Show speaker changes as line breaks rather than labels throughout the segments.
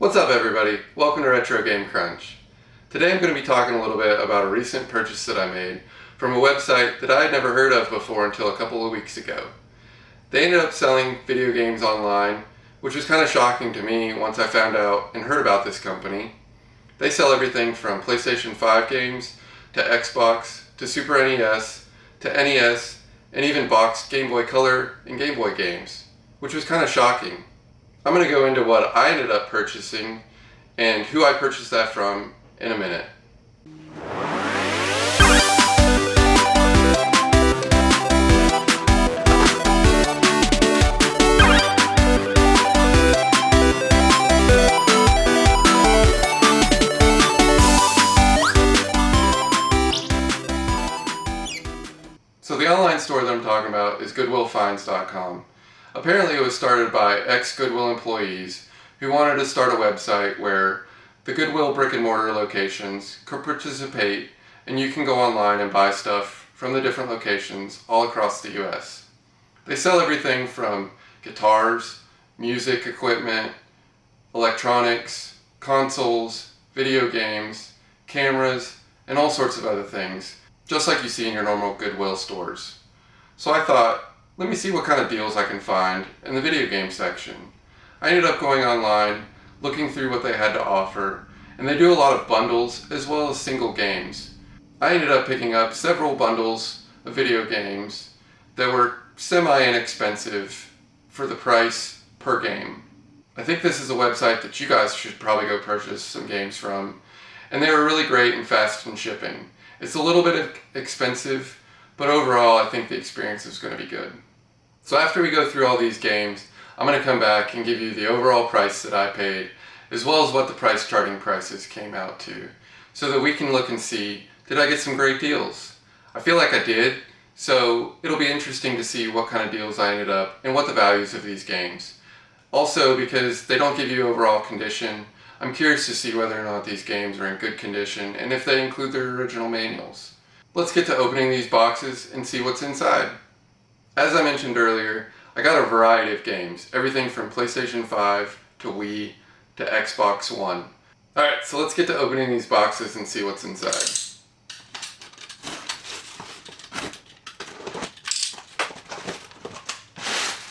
What's up everybody? Welcome to RetroGameCrunch. Today I'm going to be talking a little bit about a recent purchase that I made from a website that I had never heard of before until a couple of weeks ago. They ended up selling video games online, which was kind of shocking to me once I found out and heard about this company. They sell everything from PlayStation 5 games to Xbox to Super NES to NES and even boxed Game Boy Color and Game Boy games, which was kind of shocking. I'm going to go into what I ended up purchasing and who I purchased that from in a minute. So the online store that I'm talking about is GoodWillFinds.com. Apparently it was started by ex-GoodWill employees who wanted to start a website where the GoodWill brick and mortar locations could participate and you can go online and buy stuff from the different locations all across the US. They sell everything from guitars, music equipment, electronics, consoles, video games, cameras, and all sorts of other things, just like you see in your normal GoodWill stores. So I thought, let me see what kind of deals I can find in the video game section. I ended up going online, looking through what they had to offer, and they do a lot of bundles as well as single games. I ended up picking up several bundles of video games that were semi-inexpensive for the price per game. I think this is a website that you guys should probably go purchase some games from, and they were really great and fast in shipping. It's a little bit expensive, but overall I think the experience is going to be good. So after we go through all these games, I'm going to come back and give you the overall price that I paid, as well as what the price charting prices came out to, so that we can look and see, did I get some great deals? I feel like I did, so it'll be interesting to see what kind of deals I ended up and what the values of these games. Also, because they don't give you overall condition, I'm curious to see whether or not these games are in good condition and if they include their original manuals. Let's get to opening these boxes and see what's inside. As I mentioned earlier, I got a variety of games, everything from PlayStation 5 to Wii to Xbox One. Alright, so let's get to opening these boxes and see what's inside.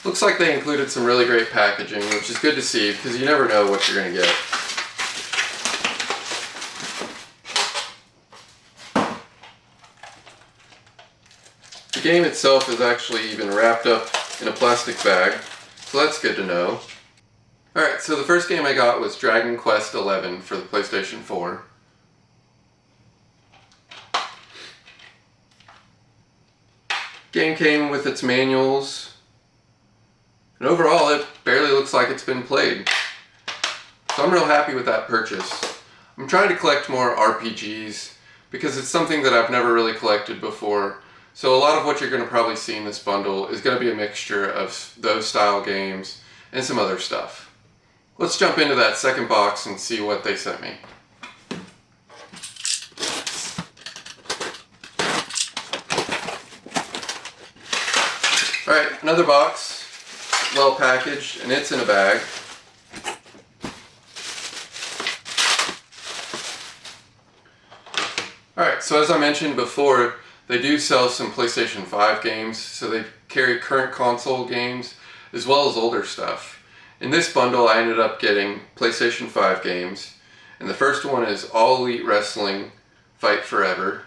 Looks like they included some really great packaging, which is good to see because you never know what you're going to get. The game itself is actually even wrapped up in a plastic bag, so that's good to know. Alright, so the first game I got was Dragon Quest XI for the PlayStation 4. Game came with its manuals, and overall it barely looks like it's been played. So I'm real happy with that purchase. I'm trying to collect more RPGs because it's something that I've never really collected before. So a lot of what you're going to probably see in this bundle is going to be a mixture of those style games and some other stuff. Let's jump into that second box and see what they sent me. Alright, another box, well packaged, and it's in a bag. Alright, so as I mentioned before, they do sell some PlayStation 5 games, so they carry current console games as well as older stuff. In this bundle I ended up getting PlayStation 5 games, and the first one is All Elite Wrestling Fight Forever.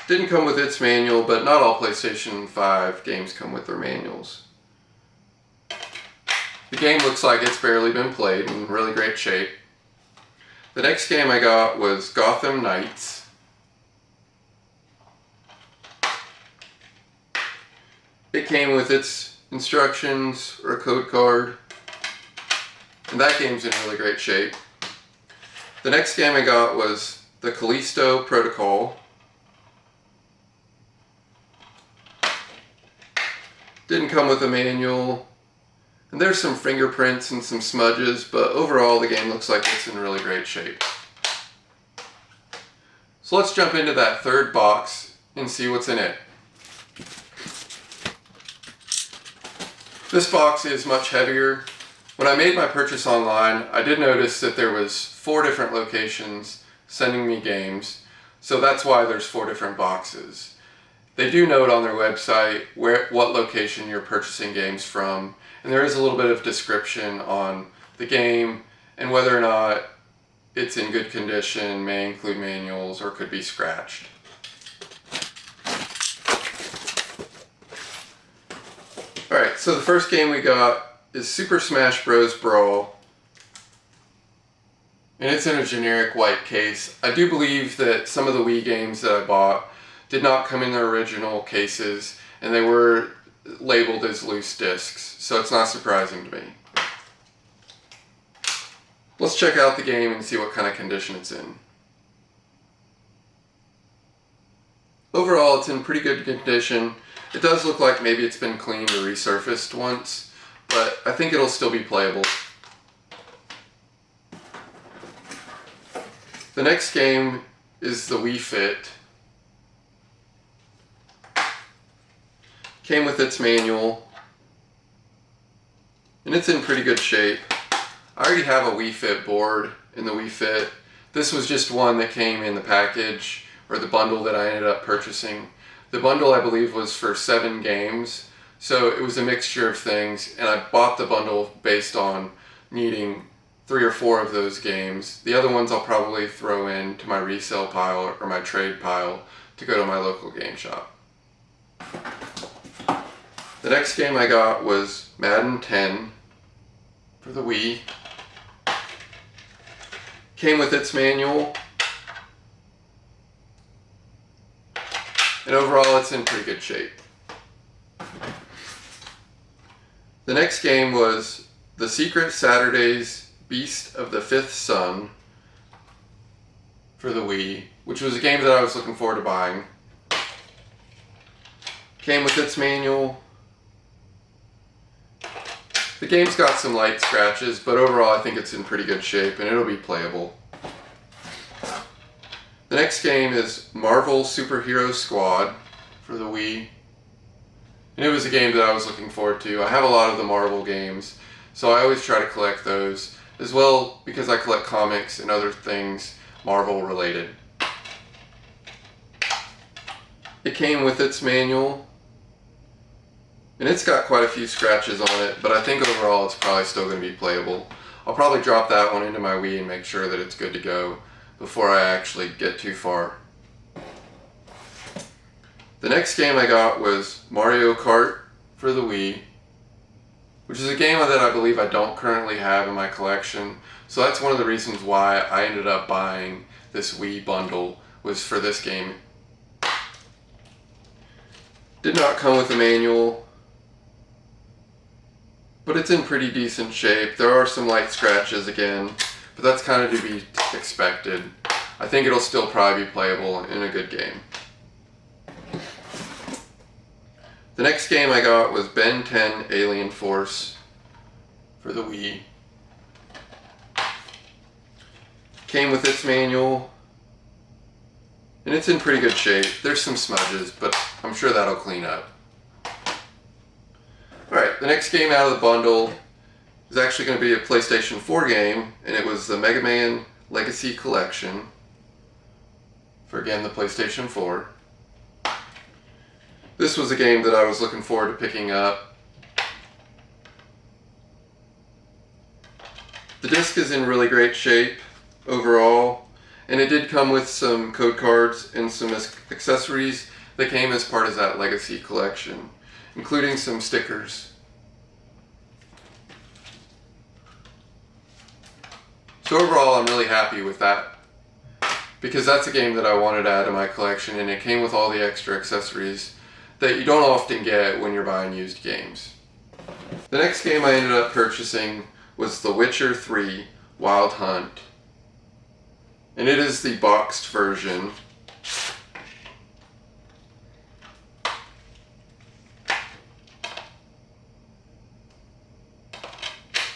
Didn't come with its manual, but not all PlayStation 5 games come with their manuals. The game looks like it's barely been played, in really great shape. The next game I got was Gotham Knights. It came with its instructions or a code card, and that game's in really great shape. The next game I got was the Callisto Protocol. Didn't come with a manual. And there's some fingerprints and some smudges, but overall the game looks like it's in really great shape. So let's jump into that third box and see what's in it. This box is much heavier. When I made my purchase online, I did notice that there was 4 different locations sending me games, so that's why there's 4 different boxes. They do note on their website what location you're purchasing games from, and there is a little bit of description on the game and whether or not it's in good condition, may include manuals, or could be scratched. Alright, so the first game we got is Super Smash Bros. Brawl. And it's in a generic white case. I do believe that some of the Wii games that I bought did not come in their original cases, and they were labeled as loose discs, so it's not surprising to me. Let's check out the game and see what kind of condition it's in. Overall, it's in pretty good condition. It does look like maybe it's been cleaned or resurfaced once, but I think it'll still be playable. The next game is the Wii Fit. Came with its manual, and it's in pretty good shape. I already have a Wii Fit board in the Wii Fit. This was just one that came in the package, or the bundle that I ended up purchasing. The bundle, I believe, was for 7 games, so it was a mixture of things, and I bought the bundle based on needing 3 or 4 of those games. The other ones I'll probably throw into my resale pile or my trade pile to go to my local game shop. The next game I got was Madden 10 for the Wii. Came with its manual. And overall, it's in pretty good shape. The next game was The Secret Saturdays Beast of the Fifth Sun for the Wii, which was a game that I was looking forward to buying. Came with its manual. The game's got some light scratches, but overall I think it's in pretty good shape and it'll be playable. The next game is Marvel Superhero Squad for the Wii. And it was a game that I was looking forward to. I have a lot of the Marvel games, so I always try to collect those, as well because I collect comics and other things Marvel related. It came with its manual, and it's got quite a few scratches on it, but I think overall it's probably still going to be playable. I'll probably drop that one into my Wii and make sure that it's good to go before I actually get too far. The next game I got was Mario Kart for the Wii, which is a game that I believe I don't currently have in my collection, so that's one of the reasons why I ended up buying this Wii bundle, was for this game. Did not come with a manual, but it's in pretty decent shape. There are some light scratches again, but that's kind of to be expected. I think it'll still probably be playable in a good game. The next game I got was Ben 10 Alien Force for the Wii. Came with its manual, and it's in pretty good shape. There's some smudges, but I'm sure that'll clean up. Alright, the next game out of the bundle is actually going to be a PlayStation 4 game, and it was the Mega Man Legacy Collection for, again, the PlayStation 4. This was a game that I was looking forward to picking up. The disc is in really great shape overall, and it did come with some code cards and some accessories that came as part of that Legacy Collection, including some stickers. So overall, I'm really happy with that, because that's a game that I wanted to add to my collection, and it came with all the extra accessories that you don't often get when you're buying used games. The next game I ended up purchasing was The Witcher 3 Wild Hunt, and it is the boxed version.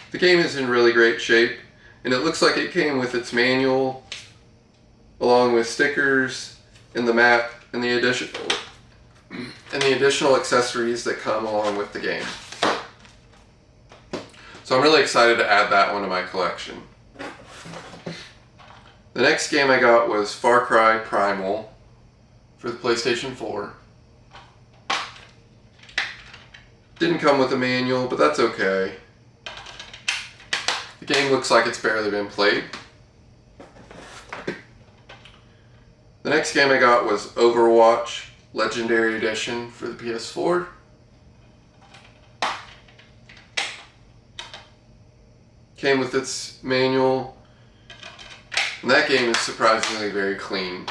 The game is in really great shape, and it looks like it came with its manual, along with stickers and the map and the additional accessories that come along with the game. So I'm really excited to add that one to my collection. The next game I got was Far Cry Primal for the PlayStation 4. Didn't come with a manual, but that's okay. The game looks like it's barely been played. The next game I got was Overwatch Legendary Edition for the PS4. Came with its manual, and that game is surprisingly very clean.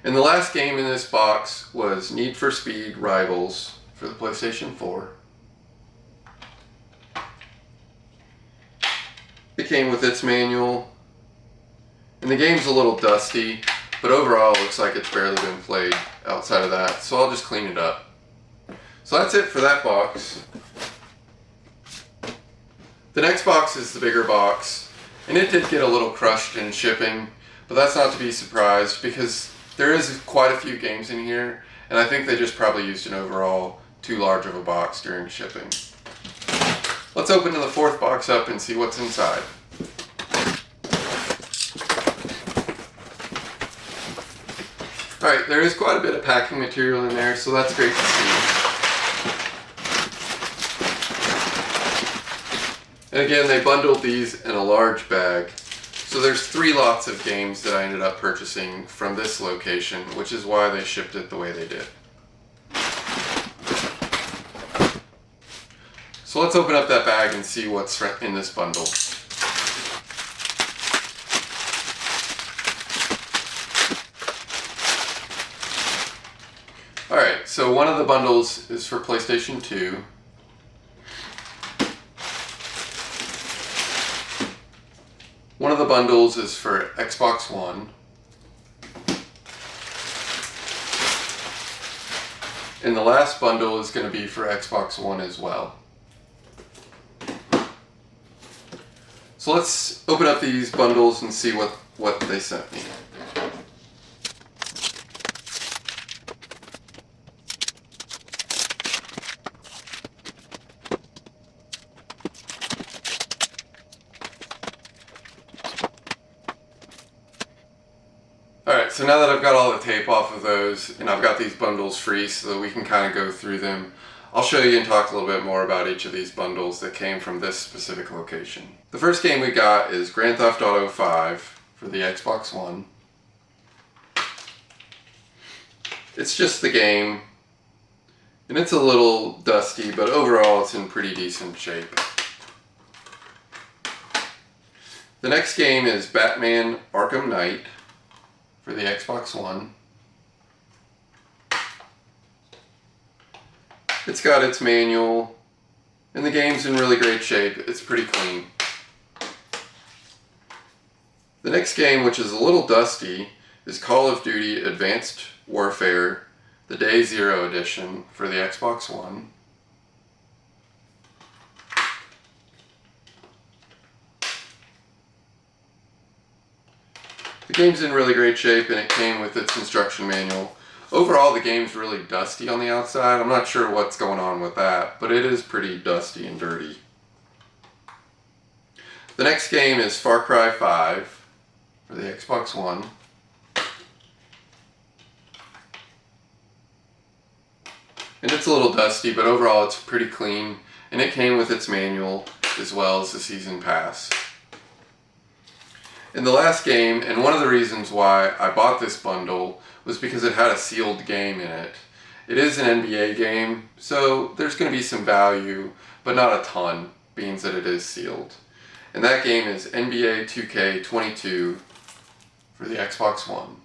And the last game in this box was Need for Speed Rivals for the PlayStation 4. It came with its manual, and the game's a little dusty, but overall it looks like it's barely been played outside of that, so I'll just clean it up. So that's it for that box. The next box is the bigger box, and it did get a little crushed in shipping, but that's not to be surprised because there is quite a few games in here, and I think they just probably used an overall too large of a box during shipping. Let's open the fourth box up and see what's inside. Alright, there is quite a bit of packing material in there, so that's great to see. And again, they bundled these in a large bag. So there's 3 lots of games that I ended up purchasing from this location, which is why they shipped it the way they did. So let's open up that bag and see what's in this bundle. Alright, so one of the bundles is for PlayStation 2. One of the bundles is for Xbox One. And the last bundle is going to be for Xbox One as well. So let's open up these bundles and see what they sent me. Alright, so now that I've got all the tape off of those, and I've got these bundles free so that we can kind of go through them, I'll show you and talk a little bit more about each of these bundles that came from this specific location. The first game we got is Grand Theft Auto 5 for the Xbox One. It's just the game, and it's a little dusty, but overall it's in pretty decent shape. The next game is Batman Arkham Knight for the Xbox One. It's got its manual, and the game's in really great shape. It's pretty clean. The next game, which is a little dusty, is Call of Duty Advanced Warfare, the Day Zero Edition for the Xbox One. The game's in really great shape, and it came with its instruction manual. Overall, the game's really dusty on the outside. I'm not sure what's going on with that, but it is pretty dusty and dirty. The next game is Far Cry 5 for the Xbox One. And it's a little dusty, but overall it's pretty clean, and it came with its manual as well as the season pass. In the last game, and one of the reasons why I bought this bundle was because it had a sealed game in it. It is an NBA game, so there's going to be some value, but not a ton, being that it is sealed. And that game is NBA 2K22 for the Xbox One.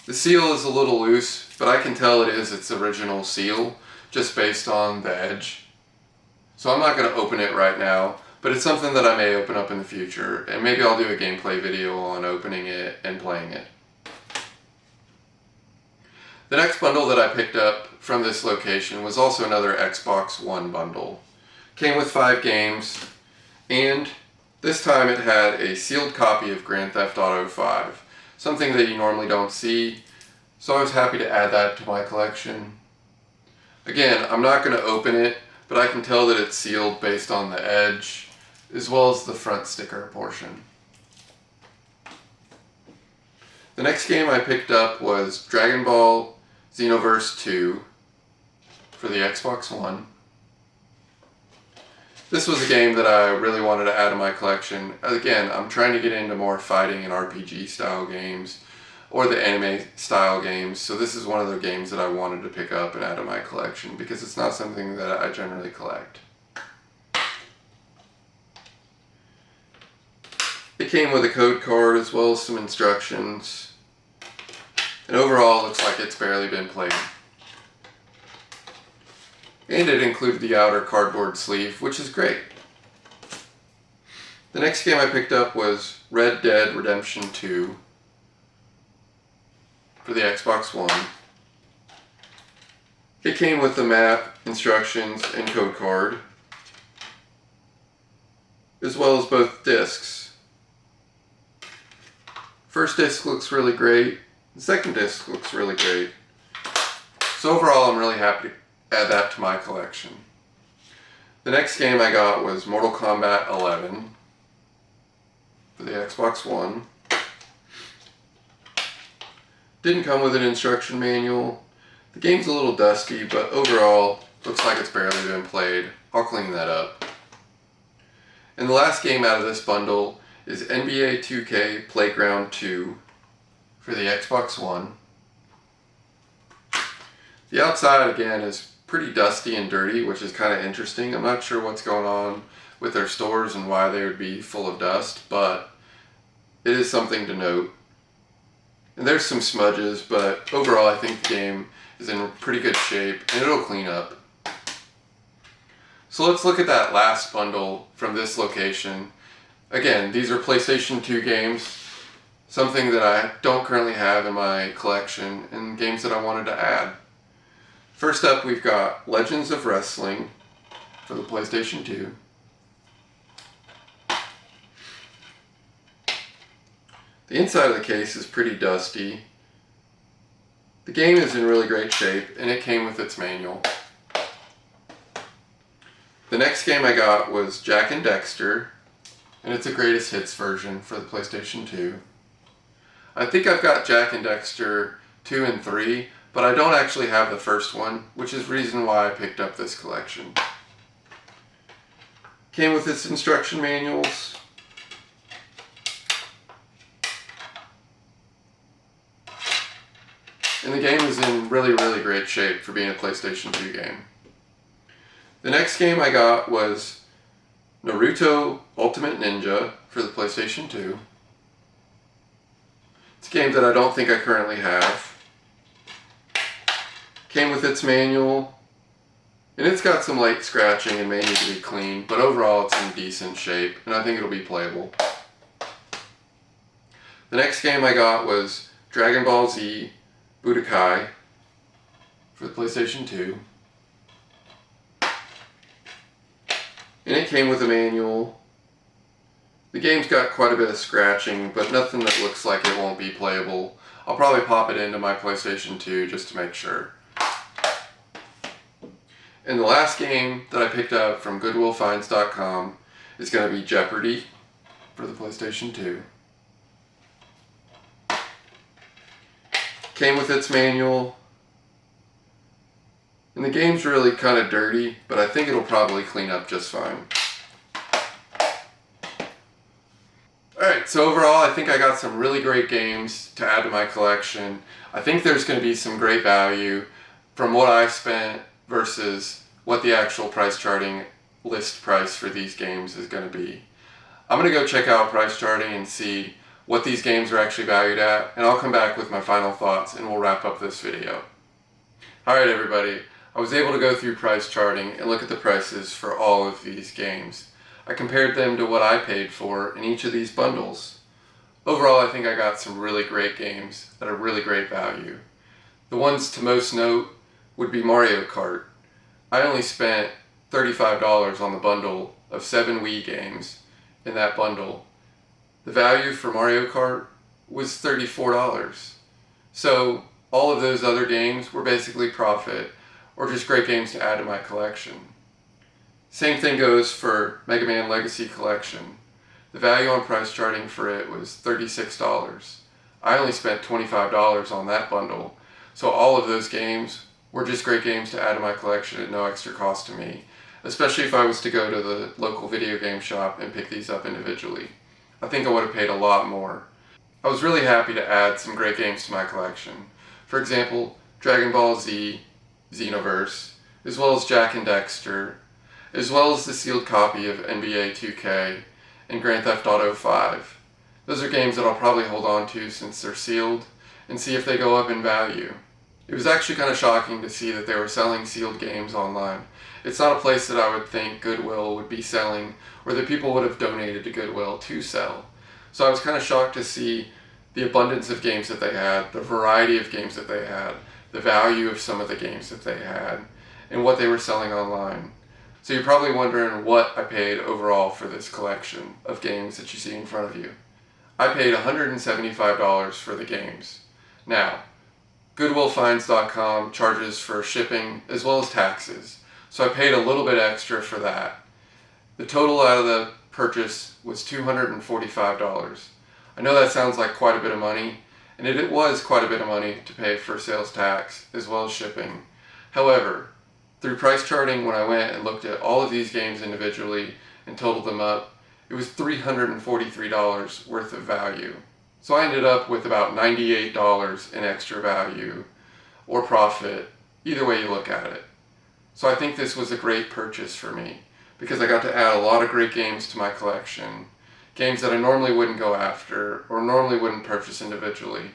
The seal is a little loose, but I can tell it is its original seal, just based on the edge. So I'm not going to open it right now, but it's something that I may open up in the future, and maybe I'll do a gameplay video on opening it and playing it. The next bundle that I picked up from this location was also another Xbox One bundle. Came with 5 games, and this time it had a sealed copy of Grand Theft Auto 5, something that you normally don't see, so I was happy to add that to my collection. Again, I'm not going to open it, but I can tell that it's sealed based on the edge, as well as the front sticker portion. The next game I picked up was Dragon Ball Xenoverse 2 for the Xbox One. This was a game that I really wanted to add to my collection. Again, I'm trying to get into more fighting and RPG style games, or the anime style games, so this is one of the games that I wanted to pick up and add to my collection because it's not something that I generally collect. It came with a code card as well as some instructions, and overall it looks like it's barely been played. And it included the outer cardboard sleeve, which is great. The next game I picked up was Red Dead Redemption 2 for the Xbox One. It came with the map, instructions, and code card, as well as both discs. First disc looks really great. The second disc looks really great. So overall, I'm really happy to add that to my collection. The next game I got was Mortal Kombat 11 for the Xbox One. Didn't come with an instruction manual. The game's a little dusty, but overall, looks like it's barely been played. I'll clean that up. And the last game out of this bundle is NBA 2K Playground 2 for the Xbox One. The outside, again, is pretty dusty and dirty, which is kind of interesting. I'm not sure what's going on with their stores and why they would be full of dust, but it is something to note. And there's some smudges, but overall I think the game is in pretty good shape and it'll clean up. So let's look at that last bundle from this location. Again, these are PlayStation 2 games, something that I don't currently have in my collection, and games that I wanted to add. First up, we've got Legends of Wrestling for the PlayStation 2. The inside of the case is pretty dusty. The game is in really great shape, and it came with its manual. The next game I got was Jak and Daxter, and it's a greatest hits version for the PlayStation 2. I think I've got Jak and Daxter 2 and 3, but I don't actually have the first one, which is the reason why I picked up this collection. Came with its instruction manuals. And the game is in really, really great shape for being a PlayStation 2 game. The next game I got was Naruto Ultimate Ninja for the PlayStation 2. It's a game that I don't think I currently have. Came with its manual, and it's got some light scratching and may need to be cleaned, but overall it's in decent shape, and I think it'll be playable. The next game I got was Dragon Ball Z Budokai for the PlayStation 2. And it came with a manual. The game's got quite a bit of scratching, but nothing that looks like it won't be playable. I'll probably pop it into my PlayStation 2 just to make sure. And the last game that I picked up from GoodWillFinds.com is going to be Jeopardy for the PlayStation 2. Came with its manual. And the game's really kind of dirty, but I think it'll probably clean up just fine. Alright, so overall I think I got some really great games to add to my collection. I think there's going to be some great value from what I spent versus what the actual price charting list price for these games is going to be. I'm going to go check out price charting and see what these games are actually valued at, and I'll come back with my final thoughts and we'll wrap up this video. Alright everybody, I was able to go through price charting and look at the prices for all of these games. I compared them to what I paid for in each of these bundles. Overall, I think I got some really great games at a really great value. The ones to most note would be Mario Kart. I only spent $35 on the bundle of 7 Wii games in that bundle. The value for Mario Kart was $34. So all of those other games were basically profit, or just great games to add to my collection. Same thing goes for Mega Man Legacy Collection. The value on price charting for it was $36. I only spent $25 on that bundle, so all of those games were just great games to add to my collection at no extra cost to me, especially if I was to go to the local video game shop and pick these up individually. I think I would have paid a lot more. I was really happy to add some great games to my collection. For example, Dragon Ball Z, Xenoverse, as well as Jak and Daxter, as well as the sealed copy of NBA 2K and Grand Theft Auto 5. Those are games that I'll probably hold on to since they're sealed and see if they go up in value. It was actually kind of shocking to see that they were selling sealed games online. It's not a place that I would think GoodWill would be selling or that people would have donated to GoodWill to sell. So I was kind of shocked to see the abundance of games that they had, the variety of games that they had, the value of some of the games that they had, and what they were selling online. So you're probably wondering what I paid overall for this collection of games that you see in front of you. I paid $175 for the games. Now, GoodWillFinds.com charges for shipping as well as taxes, so I paid a little bit extra for that. The total out of the purchase was $245. I know that sounds like quite a bit of money, and it was quite a bit of money to pay for sales tax as well as shipping. However, through price charting, when I went and looked at all of these games individually and totaled them up, it was $343 worth of value. So I ended up with about $98 in extra value or profit, either way you look at it. So I think this was a great purchase for me because I got to add a lot of great games to my collection, games that I normally wouldn't go after or normally wouldn't purchase individually.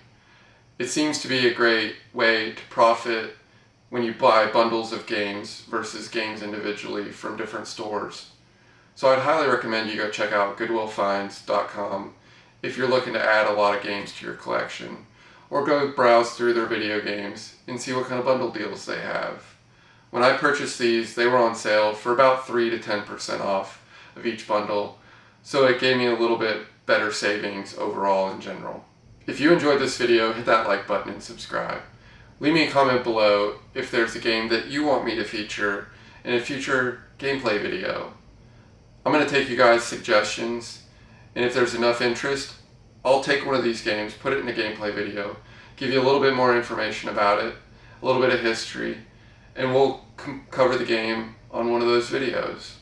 It seems to be a great way to profit when you buy bundles of games versus games individually from different stores. So I'd highly recommend you go check out GoodWillFinds.com if you're looking to add a lot of games to your collection, or go browse through their video games and see what kind of bundle deals they have. When I purchased these, they were on sale for about 3 to 10% off of each bundle, so it gave me a little bit better savings overall in general. If you enjoyed this video, hit that like button and subscribe. Leave me a comment below if there's a game that you want me to feature in a future gameplay video. I'm going to take you guys' suggestions, and if there's enough interest, I'll take one of these games, put it in a gameplay video, give you a little bit more information about it, a little bit of history, and we'll cover the game on one of those videos.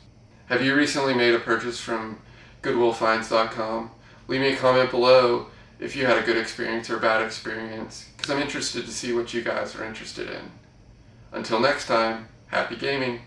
Have you recently made a purchase from GoodWillFinds.com? Leave me a comment below if you had a good experience or a bad experience, because I'm interested to see what you guys are interested in. Until next time, happy gaming!